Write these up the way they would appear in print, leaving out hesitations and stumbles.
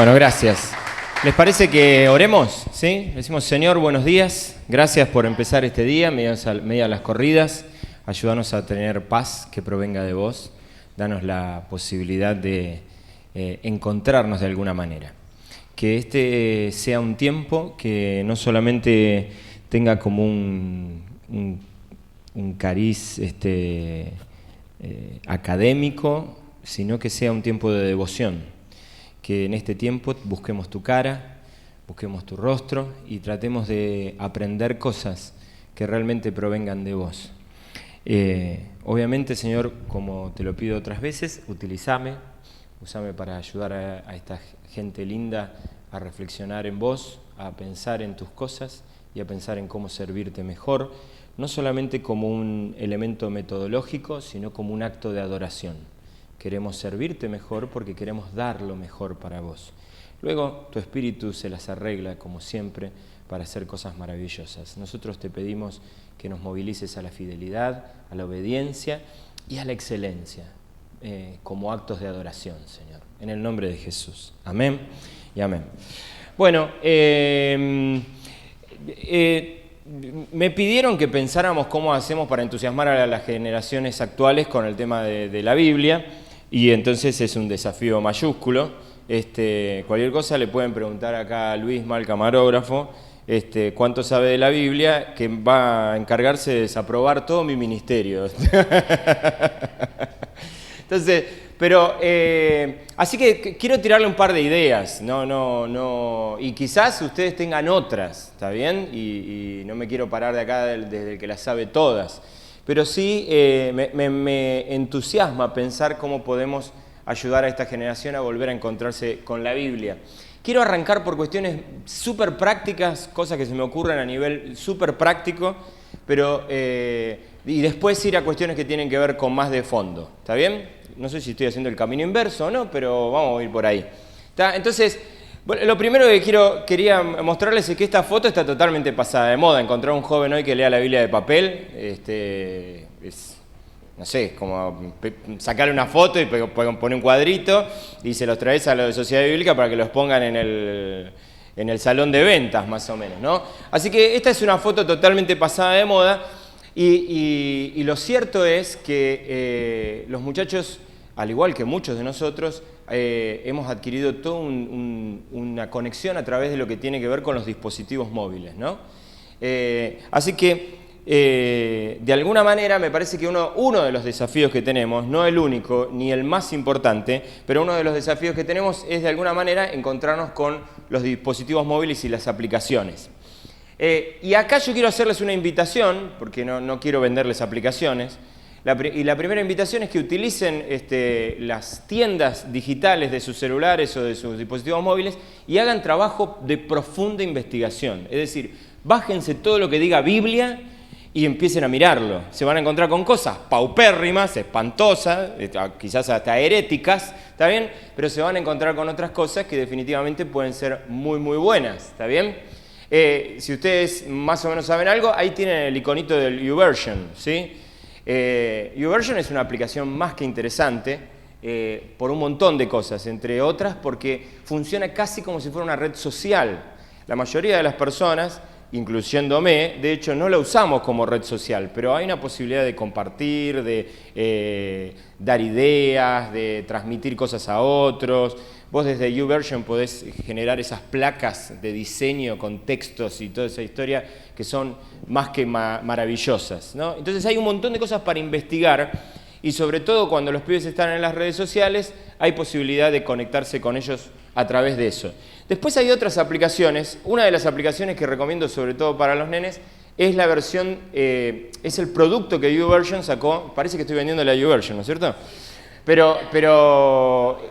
Bueno, gracias. ¿Les parece que oremos? ¿Sí? Decimos, Señor, buenos días. Gracias por empezar este día, medio a las corridas. Ayúdanos a tener paz que provenga de vos. Danos la posibilidad de encontrarnos de alguna manera. Que este sea un tiempo que no solamente tenga como un cariz académico, sino que sea un tiempo de devoción. Que en este tiempo busquemos tu cara, busquemos tu rostro y tratemos de aprender cosas que realmente provengan de vos. Obviamente, Señor, como te lo pido otras veces, usame para ayudar a esta gente linda a reflexionar en vos, a pensar en tus cosas y a pensar en cómo servirte mejor, no solamente como un elemento metodológico, sino como un acto de adoración. Queremos servirte mejor porque queremos dar lo mejor para vos. Luego tu Espíritu se las arregla, como siempre, para hacer cosas maravillosas. Nosotros te pedimos que nos movilices a la fidelidad, a la obediencia y a la excelencia, como actos de adoración, Señor. En el nombre de Jesús. Amén y amén. Bueno, me pidieron que pensáramos cómo hacemos para entusiasmar a las generaciones actuales con el tema de la Biblia. Y entonces es un desafío mayúsculo. Cualquier cosa le pueden preguntar acá a Luis, mal camarógrafo, cuánto sabe de la Biblia, que va a encargarse de desaprobar todo mi ministerio. Entonces, pero así que quiero tirarle un par de ideas, y quizás ustedes tengan otras, ¿está bien? Y no me quiero parar de acá desde el que las sabe todas. Pero sí me entusiasma pensar cómo podemos ayudar a esta generación a volver a encontrarse con la Biblia. Quiero arrancar por cuestiones súper prácticas, cosas que se me ocurren a nivel súper práctico, pero y después ir a cuestiones que tienen que ver con más de fondo. ¿Está bien? No sé si estoy haciendo el camino inverso o no, pero vamos a ir por ahí. ¿Está? Entonces, bueno, lo primero que quería mostrarles es que esta foto está totalmente pasada de moda. Encontrar un joven hoy que lea la Biblia de papel, es, no sé, como sacarle una foto y poner un cuadrito y se los traes a los de Sociedad Bíblica para que los pongan en el salón de ventas, más o menos, ¿no? Así que esta es una foto totalmente pasada de moda y lo cierto es que los muchachos, al igual que muchos de nosotros, hemos adquirido toda una conexión a través de lo que tiene que ver con los dispositivos móviles, ¿no? Así que, de alguna manera, me parece que uno de los desafíos que tenemos, no el único ni el más importante, pero uno de los desafíos que tenemos es, de alguna manera, encontrarnos con los dispositivos móviles y las aplicaciones. Y acá yo quiero hacerles una invitación, porque no quiero venderles aplicaciones. La primera invitación es que utilicen las tiendas digitales de sus celulares o de sus dispositivos móviles y hagan trabajo de profunda investigación. Es decir, bájense todo lo que diga Biblia y empiecen a mirarlo. Se van a encontrar con cosas paupérrimas, espantosas, quizás hasta heréticas, ¿está bien? Pero se van a encontrar con otras cosas que definitivamente pueden ser muy, muy buenas, ¿está bien? Si ustedes más o menos saben algo, ahí tienen el iconito del YouVersion, ¿sí? YouVersion es una aplicación más que interesante por un montón de cosas, entre otras porque funciona casi como si fuera una red social. La mayoría de las personas, incluyéndome, de hecho no la usamos como red social, pero hay una posibilidad de compartir, de dar ideas, de transmitir cosas a otros. Vos desde YouVersion podés generar esas placas de diseño con textos y toda esa historia que son más que maravillosas, ¿no? Entonces hay un montón de cosas para investigar y sobre todo cuando los pibes están en las redes sociales hay posibilidad de conectarse con ellos a través de eso. Después hay otras aplicaciones. Una de las aplicaciones que recomiendo sobre todo para los nenes es la versión, es el producto que YouVersion sacó. Parece que estoy vendiendo la YouVersion, ¿no es cierto? Pero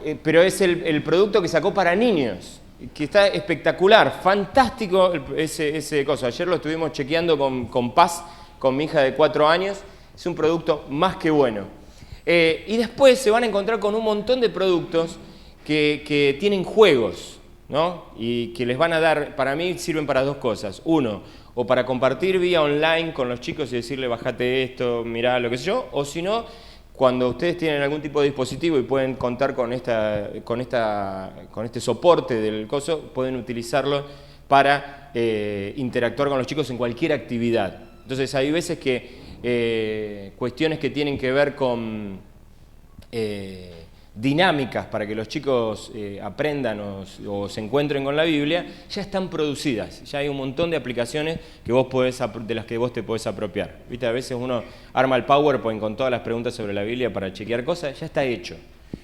es el producto que sacó para niños, que está espectacular, fantástico ese coso. Ayer lo estuvimos chequeando con Paz, con mi hija de 4 años. Es un producto más que bueno. Y después se van a encontrar con un montón de productos que tienen juegos, ¿no? Y que les van a dar, para mí sirven para dos cosas. Uno, o para compartir vía online con los chicos y decirle bajate esto, mirá lo que sé yo, o si no, cuando ustedes tienen algún tipo de dispositivo y pueden contar con este soporte del coso, pueden utilizarlo para interactuar con los chicos en cualquier actividad. Entonces hay veces que cuestiones que tienen que ver con dinámicas para que los chicos aprendan o se encuentren con la Biblia, ya están producidas. Ya hay un montón de aplicaciones que de las que vos te podés apropiar. ¿Viste? A veces uno arma el PowerPoint con todas las preguntas sobre la Biblia para chequear cosas, ya está hecho.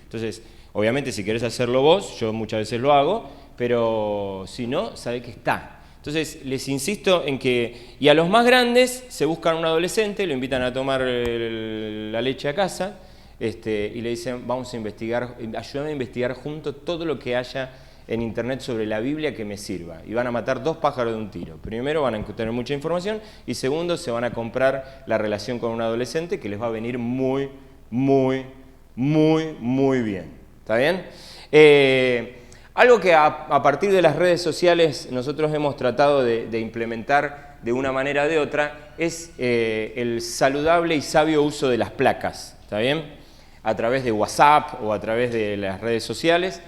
Entonces, obviamente si querés hacerlo vos, yo muchas veces lo hago, pero si no, sabés que está. Entonces, les insisto en que, y a los más grandes, se buscan un adolescente, lo invitan a tomar la leche a casa, y le dicen, vamos a investigar, ayúdame a investigar juntos todo lo que haya en internet sobre la Biblia que me sirva. Y van a matar 2 pájaros de un tiro. Primero, van a tener mucha información, y segundo, se van a comprar la relación con un adolescente que les va a venir muy, muy, muy, muy bien. ¿Está bien? Algo que a partir de las redes sociales nosotros hemos tratado de implementar de una manera o de otra es el saludable y sabio uso de las placas. ¿Está bien? A través de WhatsApp o a través de las redes sociales,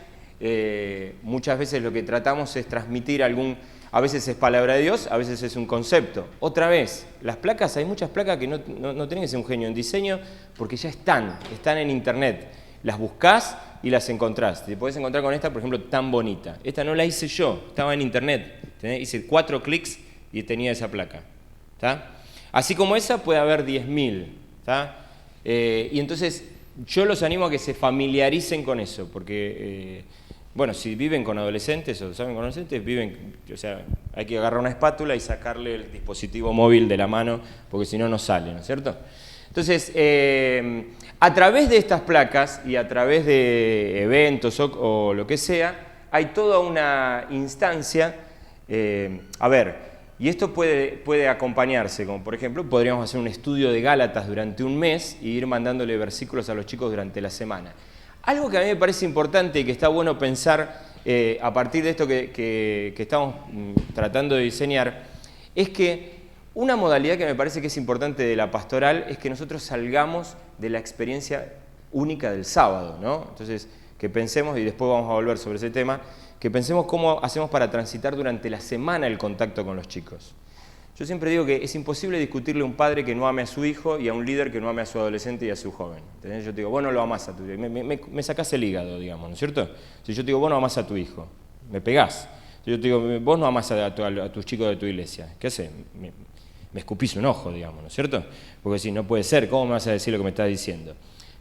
muchas veces lo que tratamos es transmitir a veces es palabra de Dios, a veces es un concepto. Otra vez, las placas, hay muchas placas que no tienen que ser un genio en diseño porque ya están en internet. Las buscás y las encontrás. Te podés encontrar con esta, por ejemplo, tan bonita. Esta no la hice yo, estaba en internet. Hice 4 clics y tenía esa placa. ¿Tá? Así como esa puede haber 10.000. Y entonces yo los animo a que se familiaricen con eso, porque, bueno, si viven con adolescentes o saben con adolescentes, o sea, hay que agarrar una espátula y sacarle el dispositivo móvil de la mano, porque si no, no sale, ¿no es cierto? Entonces, a través de estas placas y a través de eventos o lo que sea, hay toda una instancia, y esto puede acompañarse, como por ejemplo, podríamos hacer un estudio de Gálatas durante un mes y ir mandándole versículos a los chicos durante la semana. Algo que a mí me parece importante y que está bueno pensar a partir de esto que estamos tratando de diseñar, es que una modalidad que me parece que es importante de la pastoral es que nosotros salgamos de la experiencia única del sábado, ¿no? Entonces, que pensemos, y después vamos a volver sobre ese tema, que pensemos cómo hacemos para transitar durante la semana el contacto con los chicos. Yo siempre digo que es imposible discutirle a un padre que no ame a su hijo y a un líder que no ame a su adolescente y a su joven. ¿Entendés? Yo te digo, vos no lo amás a tu hijo, me sacás el hígado, digamos, ¿no es cierto? Si yo te digo, vos no amás a tu hijo, me pegás. Si yo te digo, vos no amás a tus chicos de tu iglesia, ¿qué haces? Me escupís un ojo, digamos, ¿no es cierto? Porque si no puede ser, ¿cómo me vas a decir lo que me estás diciendo?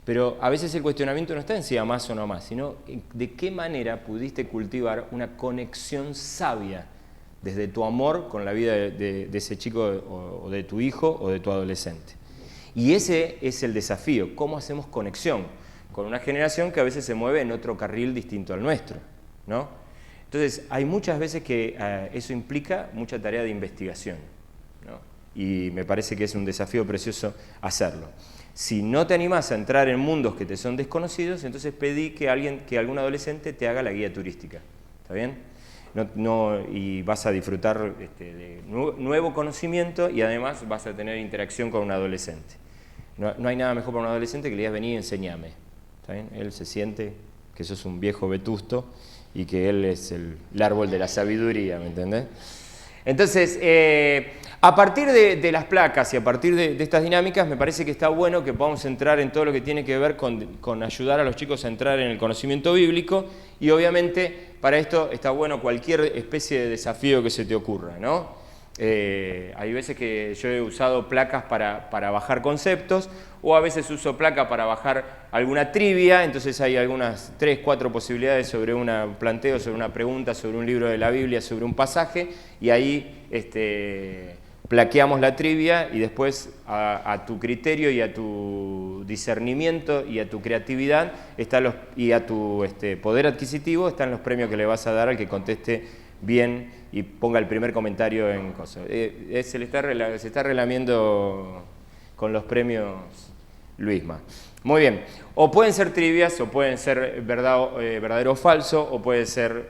Pero a veces el cuestionamiento no está en si amás o no amás, sino de qué manera pudiste cultivar una conexión sabia desde tu amor con la vida de ese chico o de tu hijo o de tu adolescente. Y ese es el desafío, cómo hacemos conexión con una generación que a veces se mueve en otro carril distinto al nuestro, ¿no? Entonces, hay muchas veces que eso implica mucha tarea de investigación, ¿no? Y me parece que es un desafío precioso hacerlo. Si no te animás a entrar en mundos que te son desconocidos, entonces pedí que algún adolescente te haga la guía turística. ¿Está bien? Y vas a disfrutar de nuevo conocimiento y además vas a tener interacción con un adolescente. No hay nada mejor para un adolescente que le digas vení y enseñame. ¿Está bien? Él se siente que sos un viejo vetusto y que él es el árbol de la sabiduría, ¿me entendés? Entonces, a partir de las placas y a partir de estas dinámicas, me parece que está bueno que podamos entrar en todo lo que tiene que ver con ayudar a los chicos a entrar en el conocimiento bíblico y obviamente para esto está bueno cualquier especie de desafío que se te ocurra, ¿no? Hay veces que yo he usado placas para bajar conceptos o a veces uso placa para bajar alguna trivia, entonces hay algunas 3, 4 posibilidades sobre un planteo, sobre una pregunta, sobre un libro de la Biblia, sobre un pasaje y ahí plaqueamos la trivia y después a tu criterio y a tu discernimiento y a tu creatividad y a tu poder adquisitivo están los premios que le vas a dar al que conteste bien y ponga el primer comentario en cosas. Se está relamiendo con los premios Luisma. Muy bien. O pueden ser trivias, o pueden ser verdadero o falso, o pueden ser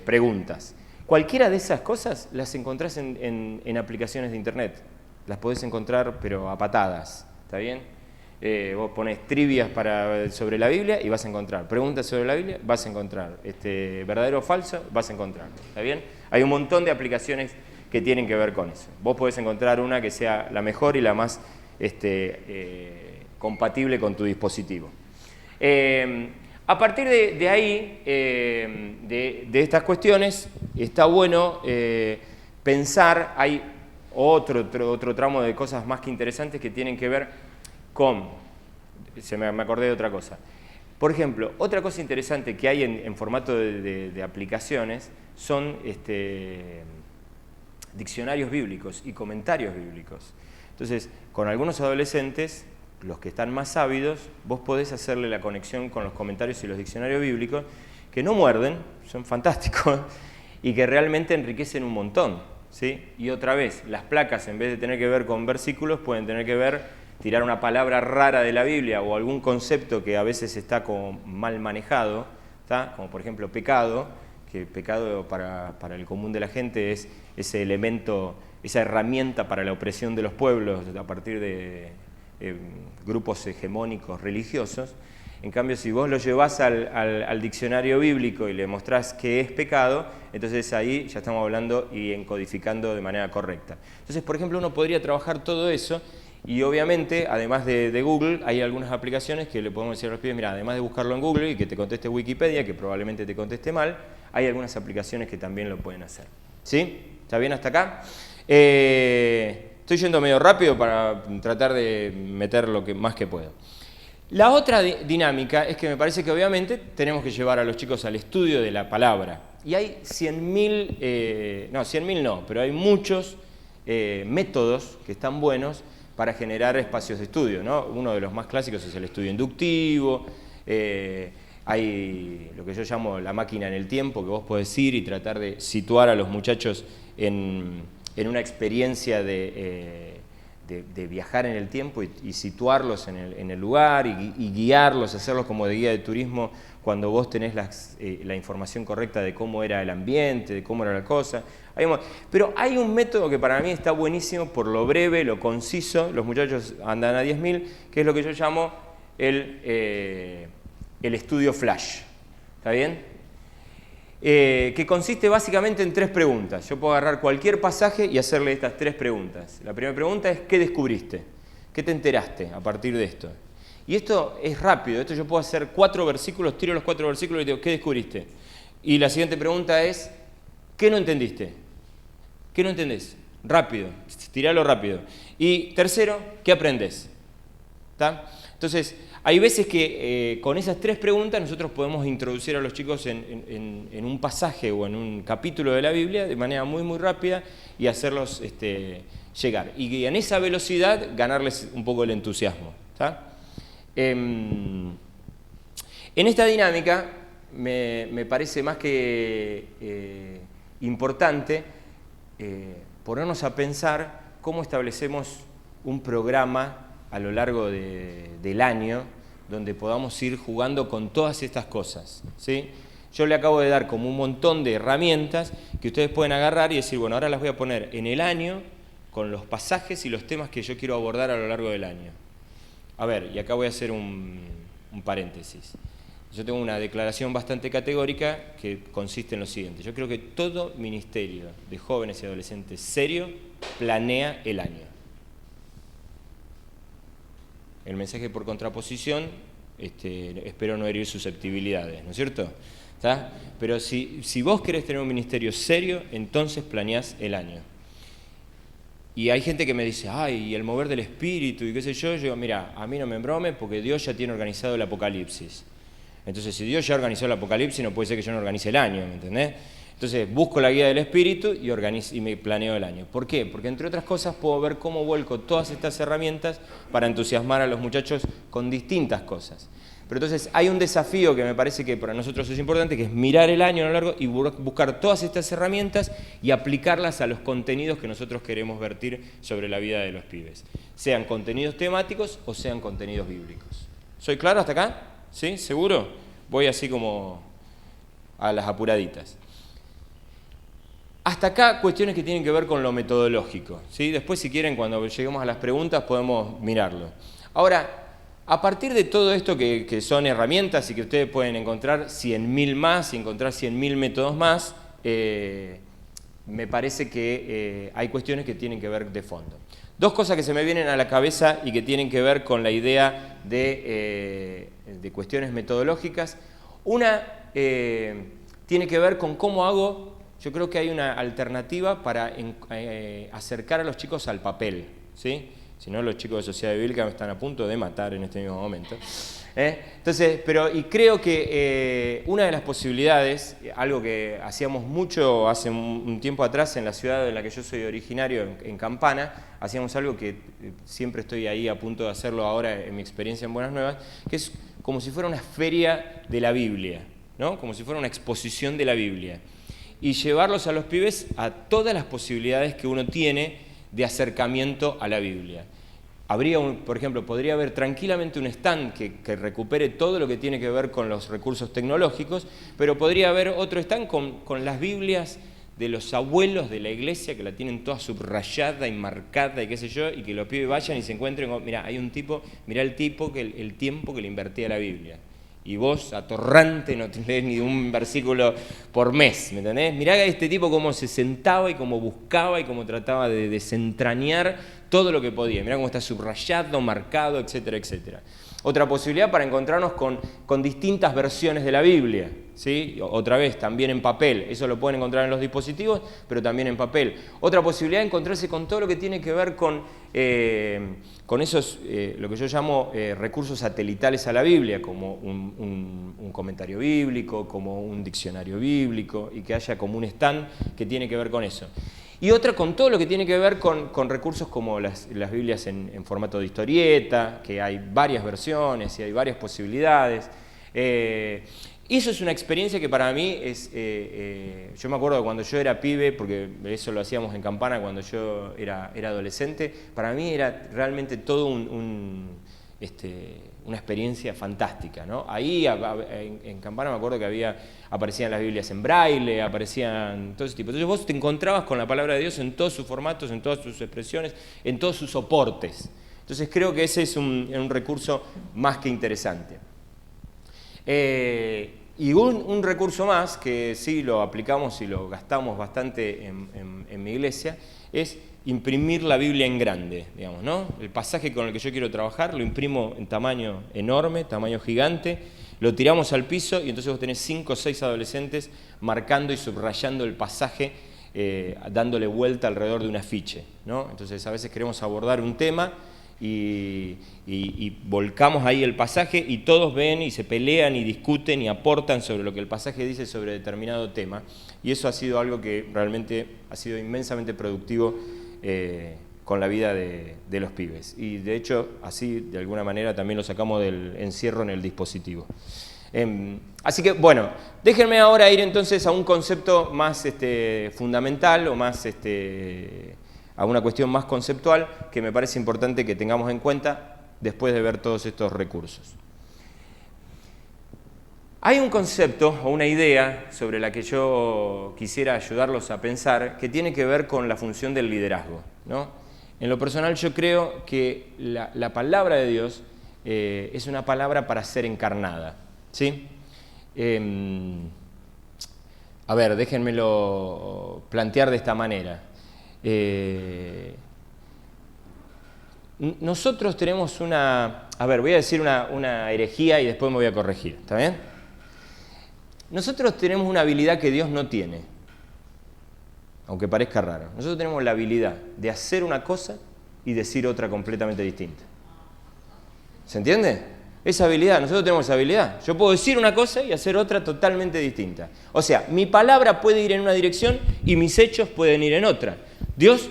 preguntas. Cualquiera de esas cosas las encontrás en aplicaciones de internet. Las podés encontrar, pero a patadas. ¿Está bien? vos pones trivias sobre la Biblia y vas a encontrar. Preguntas sobre la Biblia, vas a encontrar. Verdadero o falso, vas a encontrar. ¿Está bien? Hay un montón de aplicaciones que tienen que ver con eso. Vos podés encontrar una que sea la mejor y la más compatible con tu dispositivo. A partir de ahí, de estas cuestiones, está bueno pensar, hay otro tramo de cosas más que interesantes que tienen que ver con, me acordé de otra cosa. Por ejemplo, otra cosa interesante que hay en formato de aplicaciones son diccionarios bíblicos y comentarios bíblicos. Entonces, con algunos adolescentes, los que están más ávidos, vos podés hacerle la conexión con los comentarios y los diccionarios bíblicos, que no muerden, son fantásticos, y que realmente enriquecen un montón, ¿sí? Y otra vez, las placas, en vez de tener que ver con versículos, pueden tener que ver, tirar una palabra rara de la Biblia o algún concepto que a veces está como mal manejado, ¿tá? Como por ejemplo pecado, que pecado para el común de la gente es ese elemento, esa herramienta para la opresión de los pueblos a partir de grupos hegemónicos religiosos. En cambio, si vos lo llevás al diccionario bíblico y le mostrás qué es pecado, entonces ahí ya estamos hablando y encodificando de manera correcta. Entonces, por ejemplo, uno podría trabajar todo eso y obviamente, además de Google, hay algunas aplicaciones que le podemos decir a los pibes, mira, además de buscarlo en Google y que te conteste Wikipedia, que probablemente te conteste mal, hay algunas aplicaciones que también lo pueden hacer. ¿Sí? ¿Está bien hasta acá? Estoy yendo medio rápido para tratar de meter lo que más que puedo. La otra dinámica es que me parece que obviamente tenemos que llevar a los chicos al estudio de la palabra. Y hay 100.000 no, pero hay muchos métodos que están buenos para generar espacios de estudio, ¿no? Uno de los más clásicos es el estudio inductivo, hay lo que yo llamo la máquina en el tiempo, que vos podés ir y tratar de situar a los muchachos en una experiencia de viajar en el tiempo y situarlos en el lugar y guiarlos, hacerlos como de guía de turismo cuando vos tenés la información correcta de cómo era el ambiente, de cómo era la cosa. Pero hay un método que para mí está buenísimo por lo breve, lo conciso, los muchachos andan a 10.000, que es lo que yo llamo el estudio flash. ¿Está bien? Que consiste básicamente en 3 preguntas. Yo puedo agarrar cualquier pasaje y hacerle estas 3 preguntas. La primera pregunta es, ¿qué descubriste? ¿Qué te enteraste a partir de esto? Y esto es rápido, esto yo puedo hacer 4 versículos, tiro los 4 versículos y digo, ¿qué descubriste? Y la siguiente pregunta es, ¿qué no entendiste? ¿Qué no entendés? Rápido, tiralo rápido. Y tercero, ¿qué aprendés? ¿Está? Entonces, hay veces que con esas 3 preguntas nosotros podemos introducir a los chicos en un pasaje o en un capítulo de la Biblia de manera muy, muy rápida y hacerlos llegar. Y en esa velocidad ganarles un poco el entusiasmo. ¿Está? En esta dinámica me parece más que importante ponernos a pensar cómo establecemos un programa a lo largo del año donde podamos ir jugando con todas estas cosas, ¿sí? Yo le acabo de dar como un montón de herramientas que ustedes pueden agarrar y decir, bueno, ahora las voy a poner en el año con los pasajes y los temas que yo quiero abordar a lo largo del año. A ver, y acá voy a hacer un paréntesis. Yo tengo una declaración bastante categórica que consiste en lo siguiente. Yo creo que todo ministerio de jóvenes y adolescentes serio planea el año. El mensaje por contraposición, espero no herir susceptibilidades, ¿no es cierto? ¿Está? Pero si vos querés tener un ministerio serio, entonces planeás el año. Y hay gente que me dice, ay, el mover del espíritu y qué sé yo. Yo digo, mira, a mí no me embromes porque Dios ya tiene organizado el apocalipsis. Entonces, si Dios ya organizó el apocalipsis, no puede ser que yo no organice el año, ¿me entendés? Entonces, busco la guía del espíritu y me planeo el año. ¿Por qué? Porque, entre otras cosas, puedo ver cómo vuelco todas estas herramientas para entusiasmar a los muchachos con distintas cosas. Pero entonces, hay un desafío que me parece que para nosotros es importante, que es mirar el año a lo largo y buscar todas estas herramientas y aplicarlas a los contenidos que nosotros queremos vertir sobre la vida de los pibes. Sean contenidos temáticos o sean contenidos bíblicos. ¿Soy claro hasta acá? ¿Sí? ¿Seguro? Voy así como a las apuraditas. Hasta acá cuestiones que tienen que ver con lo metodológico, ¿sí? Después, si quieren, cuando lleguemos a las preguntas podemos mirarlo. Ahora, A partir de todo esto que son herramientas y que ustedes pueden encontrar 100.000 más y encontrar 100.000 métodos más, me parece que hay cuestiones que tienen que ver de fondo. Dos cosas que se me vienen a la cabeza y que tienen que ver con la idea de cuestiones metodológicas. Una tiene que ver con cómo hago, yo creo que hay una alternativa para acercar a los chicos al papel, ¿sí? Si no, los chicos de Sociedad Bíblica me están a punto de matar en este mismo momento. Entonces, y creo que una de las posibilidades, algo que hacíamos mucho hace un tiempo atrás en la ciudad en la que yo soy originario, en Campana, hacíamos algo que siempre estoy ahí a punto de hacerlo ahora en mi experiencia en Buenas Nuevas, que es como si fuera una feria de la Biblia, ¿no? Como si fuera una exposición de la Biblia. Y llevarlos a los pibes a todas las posibilidades que uno tiene de acercamiento a la Biblia. Por ejemplo, podría haber tranquilamente un stand que recupere todo lo que tiene que ver con los recursos tecnológicos, pero podría haber otro stand con las Biblias de los abuelos de la iglesia, que la tienen toda subrayada y marcada y qué sé yo, y que los pibes vayan y se encuentren con, mirá, hay un tipo, mirá el tipo, el tiempo que le invertía a la Biblia. Y vos, atorrante, no tenés ni un versículo por mes, ¿me entendés? Mirá a este tipo cómo se sentaba y cómo buscaba y cómo trataba de desentrañar todo lo que podía. Mirá cómo está subrayado, marcado, etcétera, etcétera. Otra posibilidad para encontrarnos con distintas versiones de la Biblia, ¿sí? Otra vez, también en papel. Eso lo pueden encontrar en los dispositivos, pero también en papel. Otra posibilidad es encontrarse con todo lo que tiene que ver con esos, lo que yo llamo recursos satelitales a la Biblia, como un comentario bíblico, como un diccionario bíblico, y que haya como un stand que tiene que ver con eso. Y otra con todo lo que tiene que ver con recursos como las Biblias en formato de historieta, que hay varias versiones y hay varias posibilidades. Eso es una experiencia que para mí es... yo me acuerdo de cuando yo era pibe, porque eso lo hacíamos en Campana cuando yo era adolescente, para mí era realmente todo una experiencia fantástica, ¿no? Ahí en Campana me acuerdo que aparecían las Biblias en braille, aparecían todo ese tipo. Entonces vos te encontrabas con la palabra de Dios en todos sus formatos, en todas sus expresiones, en todos sus soportes. Entonces creo que ese es un recurso más que interesante. Y un recurso más que sí lo aplicamos y lo gastamos bastante en mi iglesia es imprimir la Biblia en grande, digamos, ¿no? El pasaje con el que yo quiero trabajar lo imprimo en tamaño enorme, tamaño gigante, lo tiramos al piso y entonces vos tenés 5 o 6 adolescentes marcando y subrayando el pasaje, dándole vuelta alrededor de un afiche, ¿no? Entonces a veces queremos abordar un tema y volcamos ahí el pasaje y todos ven y se pelean y discuten y aportan sobre lo que el pasaje dice sobre determinado tema, y eso ha sido algo que realmente ha sido inmensamente productivo con la vida de los pibes, y de hecho así de alguna manera también lo sacamos del encierro en el dispositivo. Así que bueno, déjenme ahora ir entonces a un concepto más fundamental o más a una cuestión más conceptual que me parece importante que tengamos en cuenta después de ver todos estos recursos. Hay un concepto o una idea sobre la que yo quisiera ayudarlos a pensar que tiene que ver con la función del liderazgo, ¿no? En lo personal yo creo que la palabra de Dios es una palabra para ser encarnada, ¿sí? A ver, déjenmelo plantear de esta manera. Nosotros tenemos voy a decir una herejía y después me voy a corregir, ¿está bien? Nosotros tenemos una habilidad que Dios no tiene, aunque parezca raro. Nosotros tenemos la habilidad de hacer una cosa y decir otra completamente distinta. ¿Se entiende? Esa habilidad, nosotros tenemos esa habilidad. Yo puedo decir una cosa y hacer otra totalmente distinta. O sea, mi palabra puede ir en una dirección y mis hechos pueden ir en otra. Dios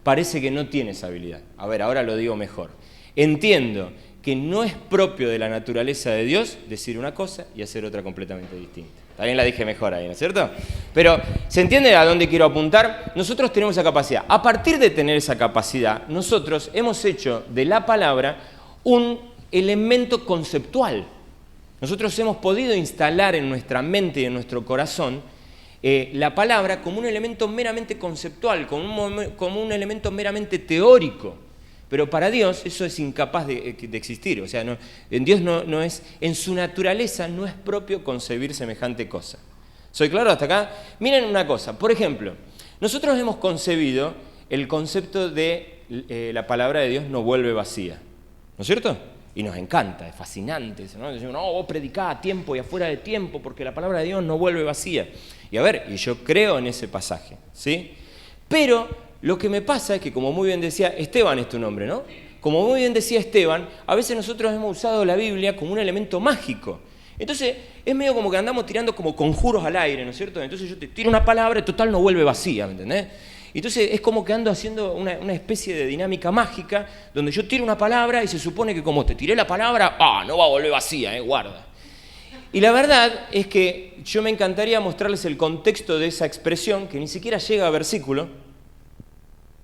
parece que no tiene esa habilidad. A ver, ahora lo digo mejor. Entiendo que no es propio de la naturaleza de Dios decir una cosa y hacer otra completamente distinta. También la dije mejor ahí, ¿no es cierto? Pero, ¿se entiende a dónde quiero apuntar? Nosotros tenemos esa capacidad. A partir de tener esa capacidad, nosotros hemos hecho de la palabra un elemento conceptual. Nosotros hemos podido instalar en nuestra mente y en nuestro corazón la palabra como un elemento meramente conceptual, como un elemento meramente teórico. Pero para Dios eso es incapaz de existir. O sea, en Dios no es, en su naturaleza no es propio concebir semejante cosa. ¿Soy claro hasta acá? Miren una cosa, por ejemplo, nosotros hemos concebido el concepto de la palabra de Dios no vuelve vacía, ¿no es cierto? Y nos encanta, es fascinante, ¿no? Decimos, no, vos predicá a tiempo y afuera de tiempo porque la palabra de Dios no vuelve vacía. Y a ver, y yo creo en ese pasaje, ¿sí? Pero lo que me pasa es que, como muy bien decía, Esteban es tu nombre, ¿no? Como muy bien decía Esteban, a veces nosotros hemos usado la Biblia como un elemento mágico. Entonces, es medio como que andamos tirando como conjuros al aire, ¿no es cierto? Entonces yo te tiro una palabra y total no vuelve vacía, ¿me entendés? Entonces es como que ando haciendo una especie de dinámica mágica donde yo tiro una palabra y se supone que como te tiré la palabra, no va a volver vacía, guarda. Y la verdad es que yo me encantaría mostrarles el contexto de esa expresión que ni siquiera llega a versículo,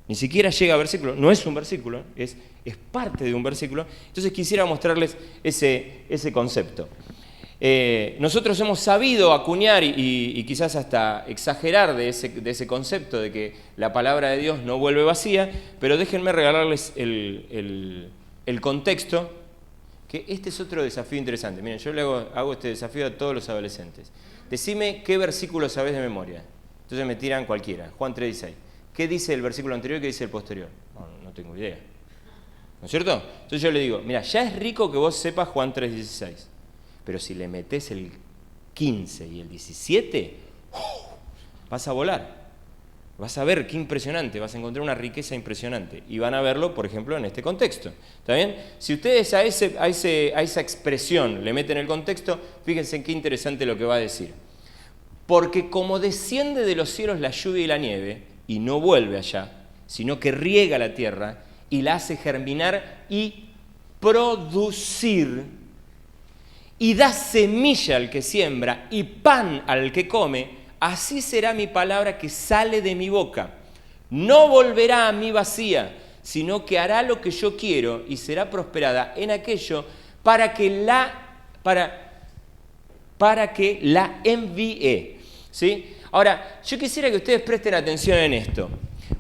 no es un versículo, es parte de un versículo. Entonces quisiera mostrarles ese concepto. Nosotros hemos sabido acuñar y quizás hasta exagerar de ese concepto de que la palabra de Dios no vuelve vacía, pero déjenme regalarles el contexto, que este es otro desafío interesante. Miren, yo le hago este desafío a todos los adolescentes. Decime qué versículo sabés de memoria. Entonces me tiran cualquiera, Juan 3:16. ¿Qué dice el versículo anterior y qué dice el posterior? No tengo idea. ¿No es cierto? Entonces yo le digo, mira, ya es rico que vos sepas Juan 3:16. Pero si le metés el 15 y el 17, vas a volar. Vas a ver qué impresionante, vas a encontrar una riqueza impresionante. Y van a verlo, por ejemplo, en este contexto. ¿Está bien? Si ustedes a esa expresión le meten el contexto, fíjense qué interesante lo que va a decir. Porque como desciende de los cielos la lluvia y la nieve, y no vuelve allá, sino que riega la tierra y la hace germinar y producir, y da semilla al que siembra y pan al que come, así será mi palabra que sale de mi boca. No volverá a mí vacía, sino que hará lo que yo quiero y será prosperada en aquello para que la envíe. ¿Sí? Ahora, yo quisiera que ustedes presten atención en esto,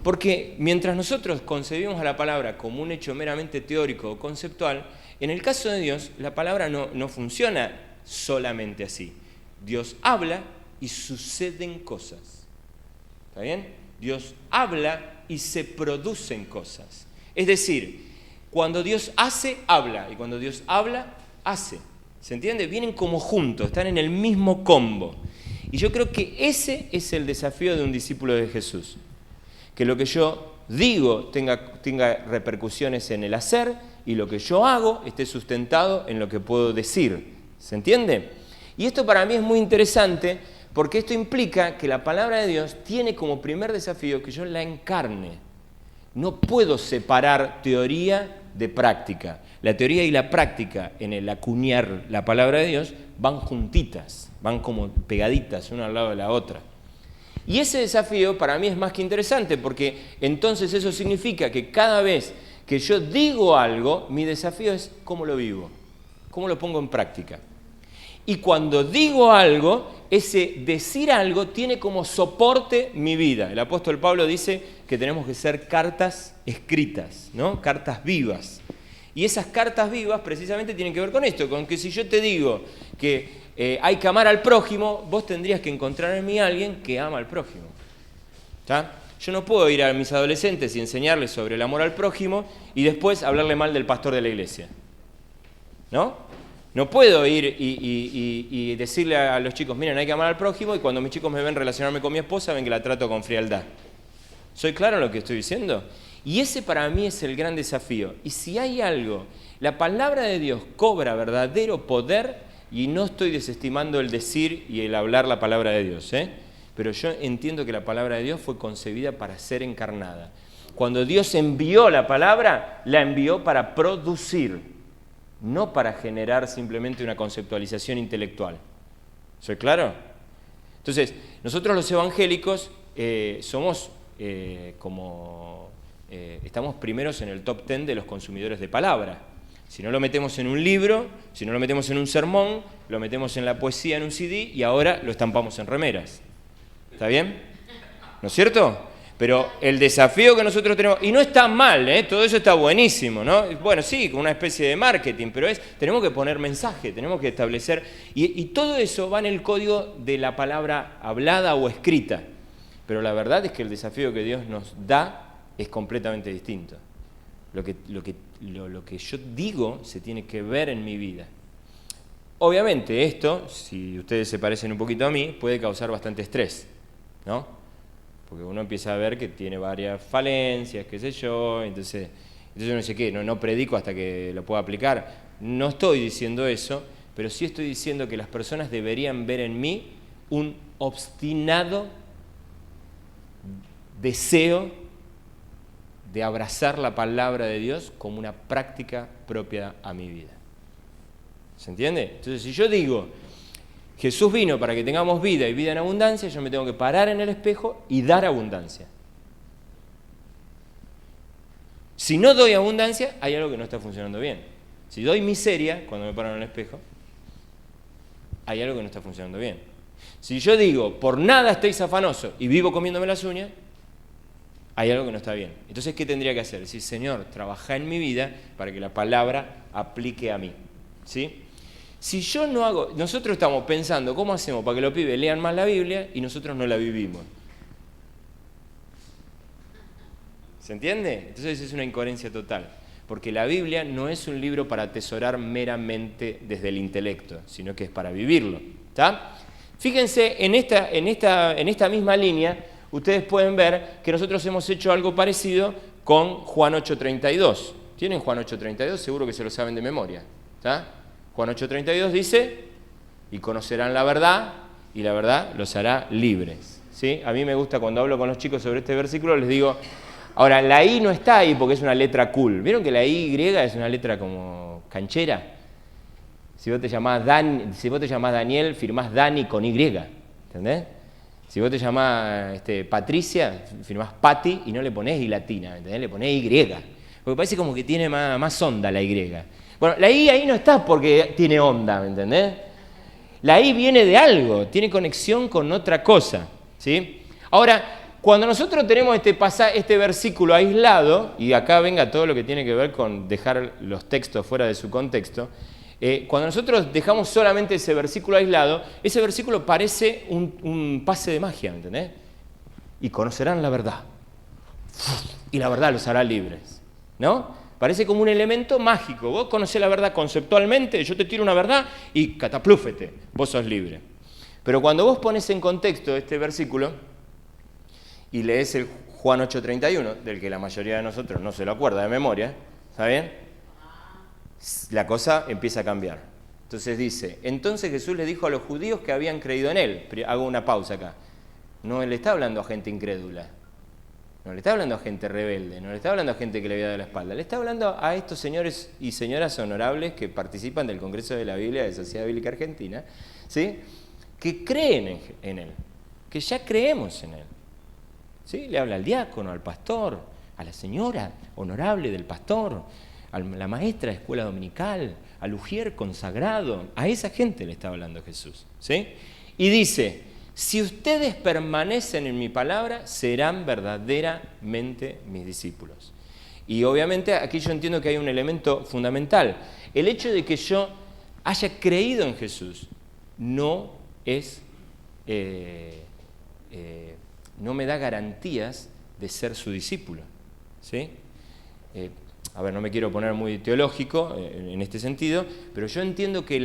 porque mientras nosotros concebimos a la palabra como un hecho meramente teórico o conceptual, en el caso de Dios, la palabra no funciona solamente así. Dios habla y suceden cosas. ¿Está bien? Dios habla y se producen cosas. Es decir, cuando Dios hace, habla. Y cuando Dios habla, hace. ¿Se entiende? Vienen como juntos, están en el mismo combo. Y yo creo que ese es el desafío de un discípulo de Jesús. Que lo que yo digo tenga repercusiones en el hacer y lo que yo hago esté sustentado en lo que puedo decir. ¿Se entiende? Y esto para mí es muy interesante porque esto implica que la palabra de Dios tiene como primer desafío que yo la encarne. No puedo separar teoría de práctica. La teoría y la práctica en el acuñar la palabra de Dios van juntitas, van como pegaditas una al lado de la otra. Y ese desafío para mí es más que interesante porque entonces eso significa que cada vez que yo digo algo, mi desafío es cómo lo vivo, cómo lo pongo en práctica. Y cuando digo algo, ese decir algo tiene como soporte mi vida. El apóstol Pablo dice que tenemos que ser cartas escritas, ¿no? Cartas vivas. Y esas cartas vivas precisamente tienen que ver con esto, con que si yo te digo que hay que amar al prójimo, vos tendrías que encontrar en mí a alguien que ama al prójimo. ¿Está? Yo no puedo ir a mis adolescentes y enseñarles sobre el amor al prójimo y después hablarle mal del pastor de la iglesia. ¿No? No puedo ir y decirle a los chicos, miren, hay que amar al prójimo, y cuando mis chicos me ven relacionarme con mi esposa, ven que la trato con frialdad. ¿Soy claro en lo que estoy diciendo? Y ese para mí es el gran desafío. Y si hay algo, la palabra de Dios cobra verdadero poder, y no estoy desestimando el decir y el hablar la palabra de Dios, pero yo entiendo que la palabra de Dios fue concebida para ser encarnada. Cuando Dios envió la palabra, la envió para producir, no para generar simplemente una conceptualización intelectual. ¿Soy claro? Entonces, nosotros los evangélicos somos estamos primeros en el top 10 de los consumidores de palabra. Si no lo metemos en un libro, si no lo metemos en un sermón, lo metemos en la poesía en un CD y ahora lo estampamos en remeras. ¿Está bien? ¿No es cierto? Pero el desafío que nosotros tenemos, y no está mal, todo eso está buenísimo, ¿no? Bueno, sí, con una especie de marketing, pero tenemos que poner mensaje, tenemos que establecer, y todo eso va en el código de la palabra hablada o escrita. Pero la verdad es que el desafío que Dios nos da es completamente distinto. Lo que yo digo se tiene que ver en mi vida. Obviamente esto, si ustedes se parecen un poquito a mí, puede causar bastante estrés, ¿no? Porque uno empieza a ver que tiene varias falencias, qué sé yo, entonces no sé qué, no predico hasta que lo pueda aplicar. No estoy diciendo eso, pero sí estoy diciendo que las personas deberían ver en mí un obstinado deseo de abrazar la palabra de Dios como una práctica propia a mi vida. ¿Se entiende? Entonces, si yo digo, Jesús vino para que tengamos vida y vida en abundancia, yo me tengo que parar en el espejo y dar abundancia. Si no doy abundancia, hay algo que no está funcionando bien. Si doy miseria, cuando me paro en el espejo, hay algo que no está funcionando bien. Si yo digo, por nada estéis afanosos y vivo comiéndome las uñas, hay algo que no está bien. Entonces, ¿qué tendría que hacer? Decir, Señor, trabaja en mi vida para que la palabra aplique a mí. ¿Sí? Si yo no hago, nosotros estamos pensando, ¿cómo hacemos para que los pibes lean más la Biblia y nosotros no la vivimos? ¿Se entiende? Entonces es una incoherencia total. Porque la Biblia no es un libro para atesorar meramente desde el intelecto, sino que es para vivirlo. ¿Está? Fíjense, en esta misma línea, ustedes pueden ver que nosotros hemos hecho algo parecido con Juan 8:32. ¿Tienen Juan 8:32? Seguro que se lo saben de memoria. ¿Está? Juan 8:32 dice, y conocerán la verdad, y la verdad los hará libres. ¿Sí? A mí me gusta cuando hablo con los chicos sobre este versículo, les digo, ahora, la I no está ahí porque es una letra cool. ¿Vieron que la I griega es una letra como canchera? Si vos te llamás Daniel, firmás Dani con Y, ¿entendés? Si vos te llamás Patricia, firmás Pati y no le ponés I latina, ¿entendés? Le ponés Y. Porque parece como que tiene más onda la Y. Bueno, la I ahí no está porque tiene onda, ¿me entendés? La I viene de algo, tiene conexión con otra cosa, ¿sí? Ahora, cuando nosotros tenemos este versículo aislado, y acá venga todo lo que tiene que ver con dejar los textos fuera de su contexto, cuando nosotros dejamos solamente ese versículo aislado, ese versículo parece un pase de magia, ¿entendés? Y conocerán la verdad. Y la verdad los hará libres, ¿no? Parece como un elemento mágico. Vos conocés la verdad conceptualmente, yo te tiro una verdad y cataplúfete, vos sos libre. Pero cuando vos pones en contexto este versículo y lees el Juan 8:31, del que la mayoría de nosotros no se lo acuerda de memoria, ¿está bien? La cosa empieza a cambiar. Entonces dice, entonces Jesús le dijo a los judíos que habían creído en él. Hago una pausa acá. No le está hablando a gente incrédula. No le está hablando a gente rebelde, no le está hablando a gente que le había dado la espalda, le está hablando a estos señores y señoras honorables que participan del Congreso de la Biblia de Sociedad Bíblica Argentina, ¿sí? Que creen en él, que ya creemos en él. ¿Sí? Le habla al diácono, al pastor, a la señora honorable del pastor, a la maestra de escuela dominical, al ujier consagrado, a esa gente le está hablando Jesús, ¿sí? Y dice, si ustedes permanecen en mi palabra, serán verdaderamente mis discípulos. Y obviamente aquí yo entiendo que hay un elemento fundamental. El hecho de que yo haya creído en Jesús no me da garantías de ser su discípulo, ¿sí? A ver, no me quiero poner muy teológico en este sentido, pero yo entiendo que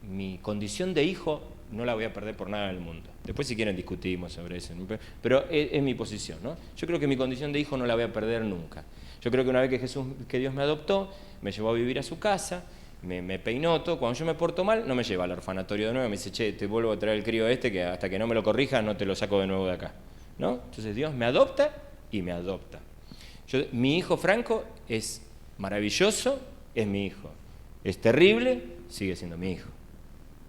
mi condición de hijo no la voy a perder por nada del mundo. Después si quieren discutimos sobre eso, pero es mi posición, ¿no? Yo creo que mi condición de hijo no la voy a perder nunca. Yo creo que una vez que Dios me adoptó, me llevó a vivir a su casa, me peinó todo. Cuando yo me porto mal, no me lleva al orfanatorio de nuevo, me dice, che, te vuelvo a traer el crío que hasta que no me lo corrijas no te lo saco de nuevo de acá, ¿no? Entonces Dios me adopta y me adopta. Mi hijo Franco es maravilloso, es mi hijo. Es terrible, sigue siendo mi hijo.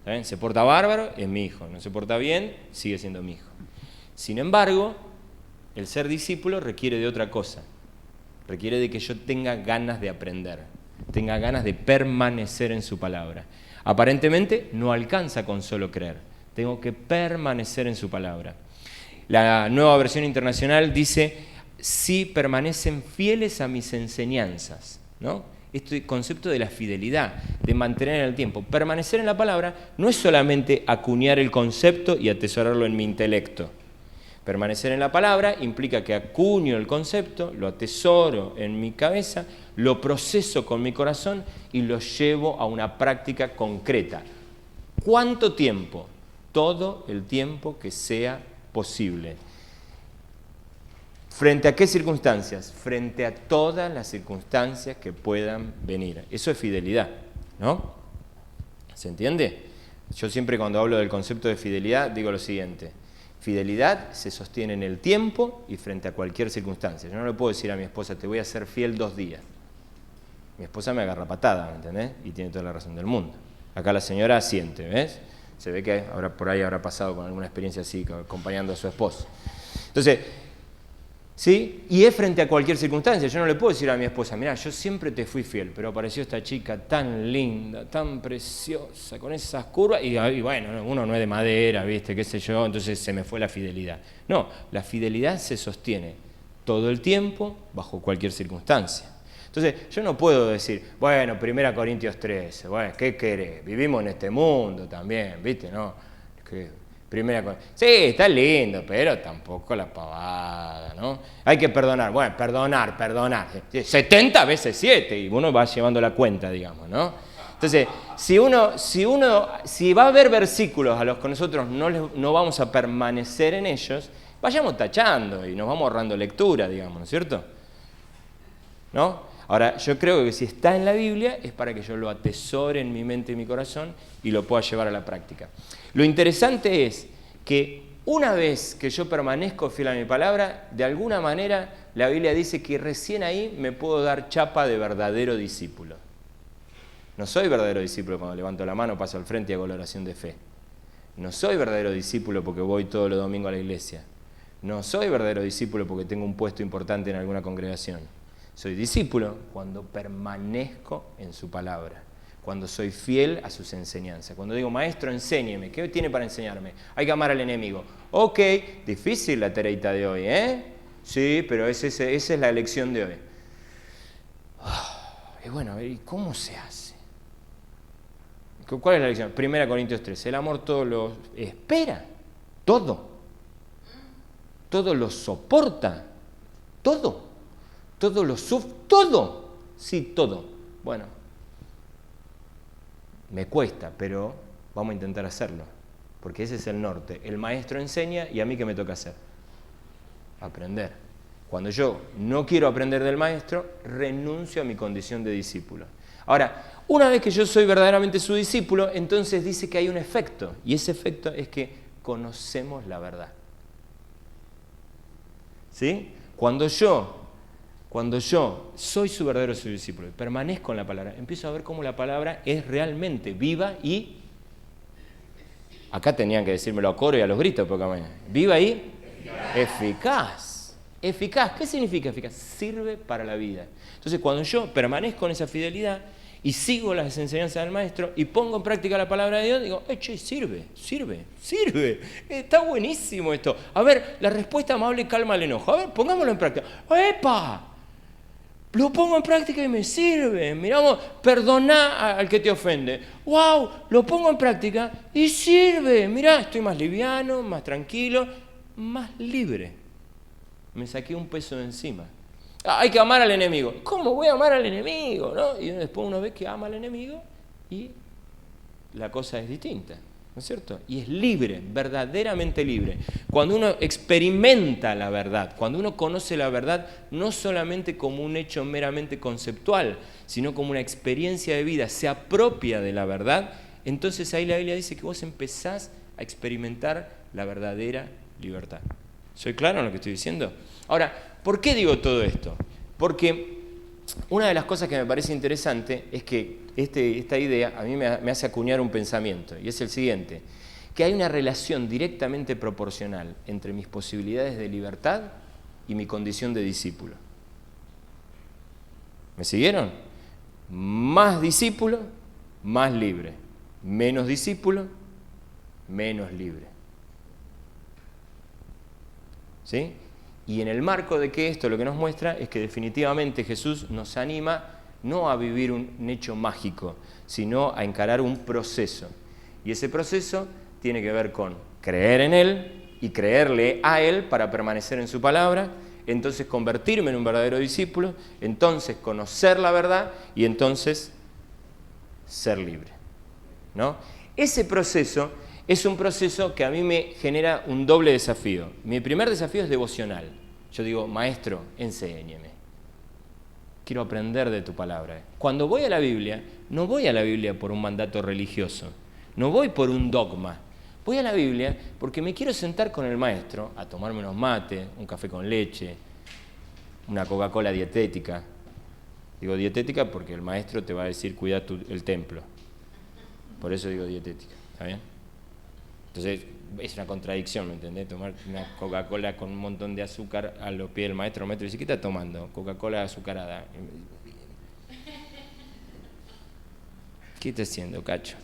¿Saben? Se porta bárbaro, es mi hijo. No se porta bien, sigue siendo mi hijo. Sin embargo, el ser discípulo requiere de otra cosa. Requiere de que yo tenga ganas de aprender, tenga ganas de permanecer en su palabra. Aparentemente no alcanza con solo creer, tengo que permanecer en su palabra. La Nueva Versión Internacional dice, si permanecen fieles a mis enseñanzas, ¿no? Este concepto de la fidelidad, de mantener en el tiempo. Permanecer en la palabra no es solamente acuñar el concepto y atesorarlo en mi intelecto. Permanecer en la palabra implica que acuño el concepto, lo atesoro en mi cabeza, lo proceso con mi corazón y lo llevo a una práctica concreta. ¿Cuánto tiempo? Todo el tiempo que sea posible. ¿Frente a qué circunstancias? Frente a todas las circunstancias que puedan venir. Eso es fidelidad, ¿no? ¿Se entiende? Yo siempre cuando hablo del concepto de fidelidad digo lo siguiente. Fidelidad se sostiene en el tiempo y frente a cualquier circunstancia. Yo no le puedo decir a mi esposa, te voy a ser fiel 2 días. Mi esposa me agarra patada, ¿me entendés? Y tiene toda la razón del mundo. Acá la señora asiente, ¿ves? Se ve que por ahí habrá pasado con alguna experiencia así, acompañando a su esposo. Entonces, ¿sí? Y es frente a cualquier circunstancia. Yo no le puedo decir a mi esposa, mirá, yo siempre te fui fiel, pero apareció esta chica tan linda, tan preciosa, con esas curvas, y bueno, uno no es de madera, ¿viste? Qué sé yo, entonces se me fue la fidelidad. No, la fidelidad se sostiene todo el tiempo, bajo cualquier circunstancia. Entonces, yo no puedo decir, bueno, 1 Corintios 13, bueno, ¿qué querés? Vivimos en este mundo también, ¿viste? No, sí, está lindo, pero tampoco la pavada, ¿no? Hay que perdonar, bueno, perdonar, 70 veces 7, y uno va llevando la cuenta, digamos, ¿no? Entonces, si va a haber versículos a los que nosotros no vamos a permanecer en ellos, vayamos tachando y nos vamos ahorrando lectura, digamos, ¿no es cierto? ¿No? Ahora, yo creo que si está en la Biblia es para que yo lo atesore en mi mente y mi corazón y lo pueda llevar a la práctica. Lo interesante es que una vez que yo permanezco fiel a mi palabra, de alguna manera la Biblia dice que recién ahí me puedo dar chapa de verdadero discípulo. No soy verdadero discípulo cuando levanto la mano, paso al frente y hago la oración de fe. No soy verdadero discípulo porque voy todos los domingos a la iglesia. No soy verdadero discípulo porque tengo un puesto importante en alguna congregación. Soy discípulo cuando permanezco en su palabra, cuando soy fiel a sus enseñanzas. Cuando digo, maestro, enséñeme, ¿qué tiene para enseñarme? Hay que amar al enemigo. Ok, difícil la tareita de hoy, ¿eh? Sí, pero esa es la lección de hoy. Y bueno, a ver, ¿y cómo se hace? ¿Cuál es la lección? 1 Corintios 13. El amor todo lo espera, todo lo soporta, todo lo sufre, todo. Sí, todo. Bueno, me cuesta, pero vamos a intentar hacerlo, porque ese es el norte. El maestro enseña y a mí ¿qué me toca hacer? Aprender. Cuando yo no quiero aprender del maestro, renuncio a mi condición de discípulo. Ahora, una vez que yo soy verdaderamente su discípulo, entonces dice que hay un efecto, y ese efecto es que conocemos la verdad. ¿Sí? Cuando yo soy su verdadero discípulo y permanezco en la palabra, empiezo a ver cómo la palabra es realmente viva y, acá tenían que decírmelo a coro y a los gritos, porque viva y eficaz. Eficaz, ¿qué significa eficaz? Sirve para la vida. Entonces, cuando yo permanezco en esa fidelidad y sigo las enseñanzas del maestro y pongo en práctica la palabra de Dios, digo, che, sirve, está buenísimo esto. A ver, la respuesta amable calma el enojo. A ver, pongámoslo en práctica. ¡Epa! Lo pongo en práctica y me sirve. Miramos, perdoná al que te ofende. ¡Wow! Lo pongo en práctica y sirve. Mirá, estoy más liviano, más tranquilo, más libre. Me saqué un peso de encima. Hay que amar al enemigo. ¿Cómo voy a amar al enemigo? ¿No? Y después uno ve que ama al enemigo y la cosa es distinta, ¿no es cierto? Y es libre, verdaderamente libre. Cuando uno experimenta la verdad, cuando uno conoce la verdad, no solamente como un hecho meramente conceptual, sino como una experiencia de vida, se apropia de la verdad, entonces ahí la Biblia dice que vos empezás a experimentar la verdadera libertad. ¿Soy claro en lo que estoy diciendo? Ahora, ¿por qué digo todo esto? Porque una de las cosas que me parece interesante es que esta idea a mí me hace acuñar un pensamiento, y es el siguiente, que hay una relación directamente proporcional entre mis posibilidades de libertad y mi condición de discípulo. ¿Me siguieron? Más discípulo, más libre. Menos discípulo, menos libre. ¿sí? Y en el marco de que esto lo que nos muestra es que definitivamente Jesús nos anima no a vivir un hecho mágico, sino a encarar un proceso. Y ese proceso tiene que ver con creer en Él y creerle a Él para permanecer en su palabra, entonces convertirme en un verdadero discípulo, entonces conocer la verdad y entonces ser libre, ¿no? Ese proceso es un proceso que a mí me genera un doble desafío. Mi primer desafío es devocional. Yo digo, maestro, enséñeme. Quiero aprender de tu palabra. Cuando voy a la Biblia, no voy a la Biblia por un mandato religioso, no voy por un dogma. Voy a la Biblia porque me quiero sentar con el maestro a tomarme unos mates, un café con leche, una Coca-Cola dietética. Digo dietética porque el maestro te va a decir cuida el templo. Por eso digo dietética, ¿está bien? Entonces es una contradicción, ¿me entendés? Tomar una Coca-Cola con un montón de azúcar a los pies del maestro. El maestro dice, ¿qué está tomando? Coca-Cola azucarada. ¿Qué está haciendo, cacho?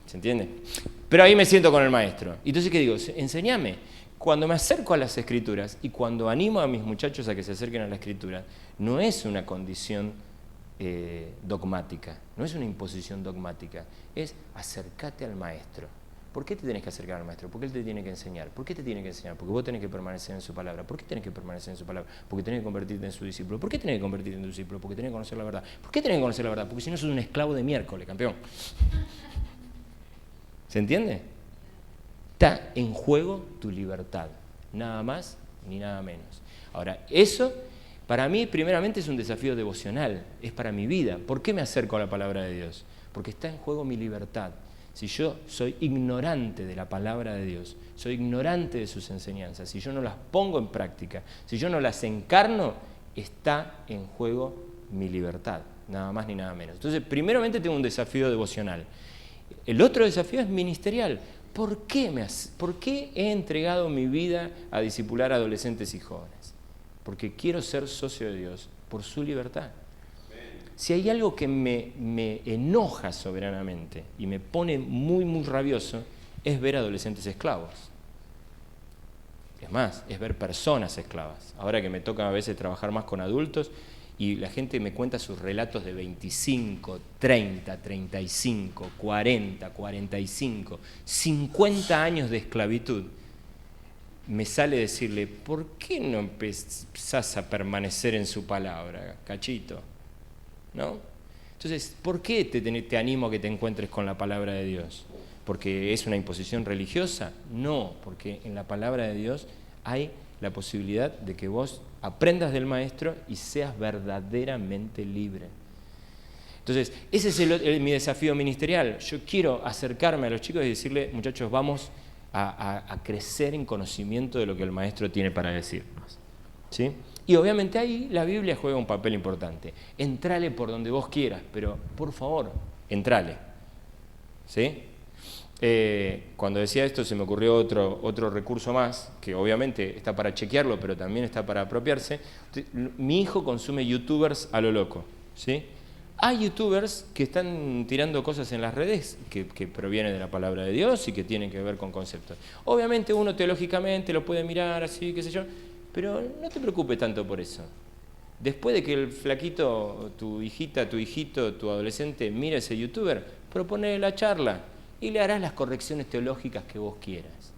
¿Se entiende? Pero ahí me siento con el maestro. Y entonces, ¿qué digo? Enséñame. Cuando me acerco a las Escrituras y cuando animo a mis muchachos a que se acerquen a la Escritura, no es una condición dogmática, no es una imposición dogmática, es acércate al maestro. ¿Por qué te tenés que acercar al maestro? Porque él te tiene que enseñar. ¿Por qué te tiene que enseñar? Porque vos tenés que permanecer en su palabra. ¿Por qué tenés que permanecer en su palabra? Porque tenés que convertirte en su discípulo. ¿Por qué tenés que convertirte en tu discípulo? Porque tenés que conocer la verdad. ¿Por qué tenés que conocer la verdad? Porque si no sos un esclavo de miércoles, campeón. ¿Se entiende? Está en juego tu libertad, nada más ni nada menos. Ahora, eso para mí primeramente es un desafío devocional, es para mi vida. ¿Por qué me acerco a la palabra de Dios? Porque está en juego mi libertad. Si yo soy ignorante de la palabra de Dios, soy ignorante de sus enseñanzas, si yo no las pongo en práctica, si yo no las encarno, está en juego mi libertad, nada más ni nada menos. Entonces, primeramente tengo un desafío devocional. El otro desafío es ministerial. ¿Por qué he entregado mi vida a discipular a adolescentes y jóvenes? Porque quiero ser socio de Dios por su libertad. Si hay algo que me enoja soberanamente y me pone muy, muy rabioso, es ver adolescentes esclavos. Es más, es ver personas esclavas. Ahora que me toca a veces trabajar más con adultos y la gente me cuenta sus relatos de 25, 30, 35, 40, 45, 50 años de esclavitud, me sale decirle, ¿por qué no empezás a permanecer en su palabra, cachito? ¿No? Entonces, ¿por qué te animo a que te encuentres con la palabra de Dios? ¿Porque es una imposición religiosa? No, porque en la palabra de Dios hay la posibilidad de que vos aprendas del maestro y seas verdaderamente libre. Entonces, ese es mi desafío ministerial. Yo quiero acercarme a los chicos y decirle, muchachos, vamos a crecer en conocimiento de lo que el maestro tiene para decirnos, ¿sí? Y obviamente ahí la Biblia juega un papel importante. Entrale por donde vos quieras, pero por favor, entrale, ¿sí? Cuando decía esto se me ocurrió otro recurso más, que obviamente está para chequearlo, pero también está para apropiarse. Mi hijo consume youtubers a lo loco, ¿sí? Hay youtubers que están tirando cosas en las redes que provienen de la palabra de Dios y que tienen que ver con conceptos. Obviamente uno teológicamente lo puede mirar así, qué sé yo, pero no te preocupes tanto por eso. Después de que el flaquito, tu hijita, tu hijito, tu adolescente mire ese youtuber, propone la charla y le harás las correcciones teológicas que vos quieras.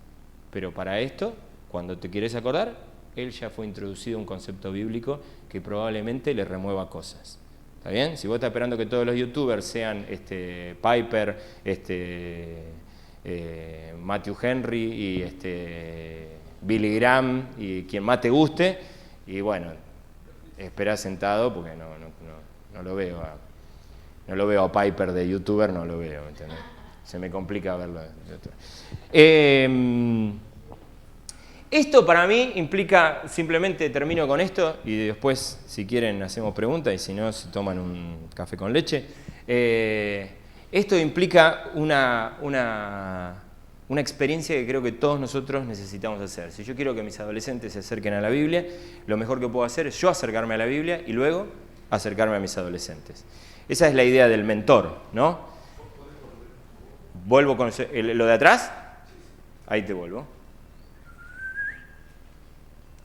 Pero para esto, cuando te quieres acordar, él ya fue introducido a un concepto bíblico que probablemente le remueva cosas. ¿Está bien? Si vos estás esperando que todos los youtubers sean Piper, Matthew Henry y Billy Graham y quien más te guste, y bueno, esperá sentado porque no lo veo no lo veo a Piper de youtuber, no lo veo, ¿entendés? Se me complica verlo. Esto para mí implica, simplemente termino con esto y después, si quieren, hacemos preguntas y si no, se toman un café con leche. Esto implica una experiencia que creo que todos nosotros necesitamos hacer. Si yo quiero que mis adolescentes se acerquen a la Biblia, lo mejor que puedo hacer es yo acercarme a la Biblia y luego acercarme a mis adolescentes. Esa es la idea del mentor, ¿no? Vuelvo con lo de atrás, ahí te vuelvo.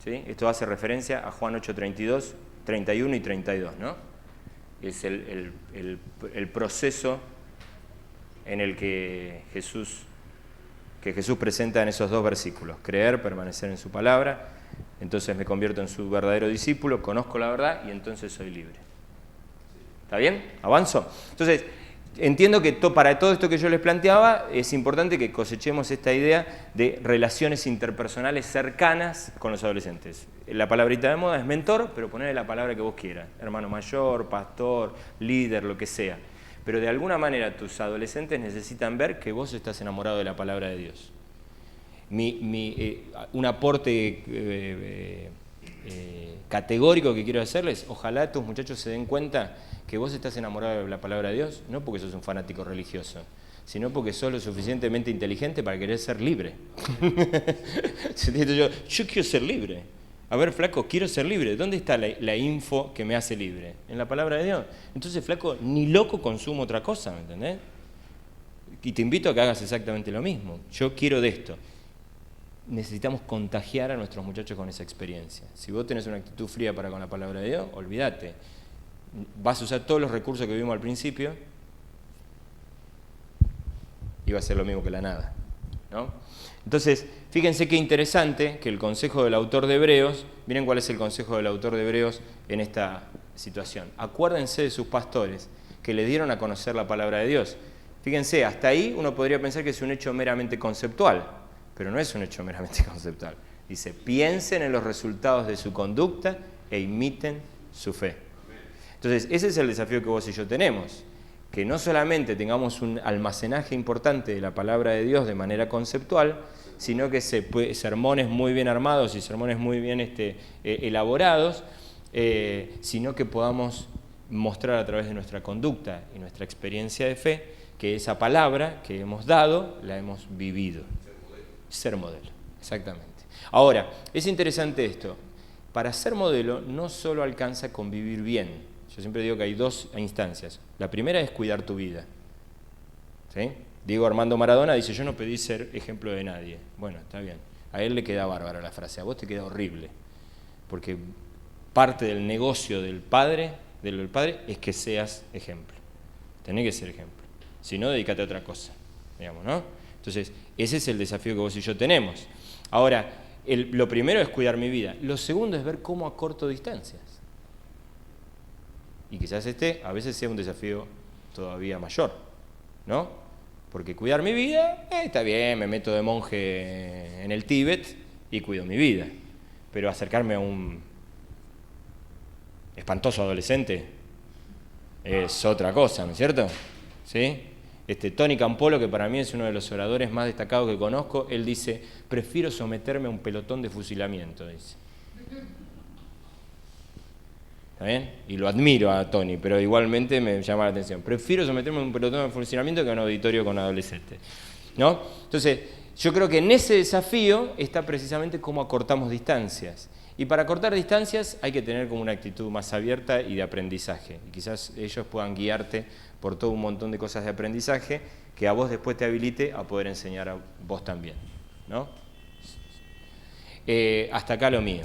¿sí? Esto hace referencia a Juan 8:32, 31 y 32, ¿no? Es el proceso en el que Jesús presenta en esos dos versículos. Creer, permanecer en su palabra, entonces me convierto en su verdadero discípulo, conozco la verdad y entonces soy libre. ¿Está bien? ¿Avanzo? Entonces, entiendo que para todo esto que yo les planteaba, es importante que cosechemos esta idea de relaciones interpersonales cercanas con los adolescentes. La palabrita de moda es mentor, pero ponele la palabra que vos quieras. Hermano mayor, pastor, líder, lo que sea. Pero de alguna manera tus adolescentes necesitan ver que vos estás enamorado de la palabra de Dios. Un aporte categórico que quiero hacerles, ojalá tus muchachos se den cuenta que vos estás enamorado de la palabra de Dios, no porque sos un fanático religioso, sino porque sos lo suficientemente inteligente para querer ser libre. Yo quiero ser libre. A ver, flaco, quiero ser libre. ¿Dónde está la info que me hace libre? En la palabra de Dios. Entonces, flaco, ni loco consumo otra cosa, ¿me entendés? Y te invito a que hagas exactamente lo mismo. Yo quiero de esto. Necesitamos contagiar a nuestros muchachos con esa experiencia. Si vos tenés una actitud fría para con la palabra de Dios, olvídate. Vas a usar todos los recursos que vimos al principio y va a ser lo mismo que la nada, ¿no? Entonces, fíjense qué interesante que el consejo del autor de Hebreos, miren cuál es el consejo del autor de Hebreos en esta situación. Acuérdense de sus pastores que le dieron a conocer la palabra de Dios. Fíjense, hasta ahí uno podría pensar que es un hecho meramente conceptual, pero no es un hecho meramente conceptual. Dice, piensen en los resultados de su conducta e imiten su fe. Entonces, ese es el desafío que vos y yo tenemos, que no solamente tengamos un almacenaje importante de la palabra de Dios de manera conceptual, sino que sermones muy bien armados y sermones muy bien elaborados, sino que podamos mostrar a través de nuestra conducta y nuestra experiencia de fe que esa palabra que hemos dado la hemos vivido. Ser modelo, exactamente. Ahora, es interesante esto. Para ser modelo no solo alcanza con vivir bien. Yo siempre digo que hay dos instancias. La primera es cuidar tu vida. ¿Sí? Diego Armando Maradona dice, yo no pedí ser ejemplo de nadie. Bueno, está bien. A él le queda bárbara la frase, a vos te queda horrible. Porque parte del negocio del padre es que seas ejemplo. Tenés que ser ejemplo. Si no, dedícate a otra cosa. Digamos, ¿no? Entonces, ese es el desafío que vos y yo tenemos. Ahora, lo primero es cuidar mi vida. Lo segundo es ver cómo acorto distancias. Y quizás a veces sea un desafío todavía mayor, ¿no? Porque cuidar mi vida, está bien, me meto de monje en el Tíbet y cuido mi vida. Pero acercarme a un espantoso adolescente es otra cosa, ¿no es cierto? ¿Sí? Tony Campolo, que para mí es uno de los oradores más destacados que conozco, él dice, prefiero someterme a un pelotón de fusilamiento, dice. ¿Está bien? Y lo admiro a Tony, pero igualmente me llama la atención. Prefiero someterme a un pelotón de funcionamiento que a un auditorio con adolescentes, ¿no? Entonces, yo creo que en ese desafío está precisamente cómo acortamos distancias. Y para acortar distancias hay que tener como una actitud más abierta y de aprendizaje. Y quizás ellos puedan guiarte por todo un montón de cosas de aprendizaje que a vos después te habilite a poder enseñar a vos también, ¿no? Hasta acá lo mío.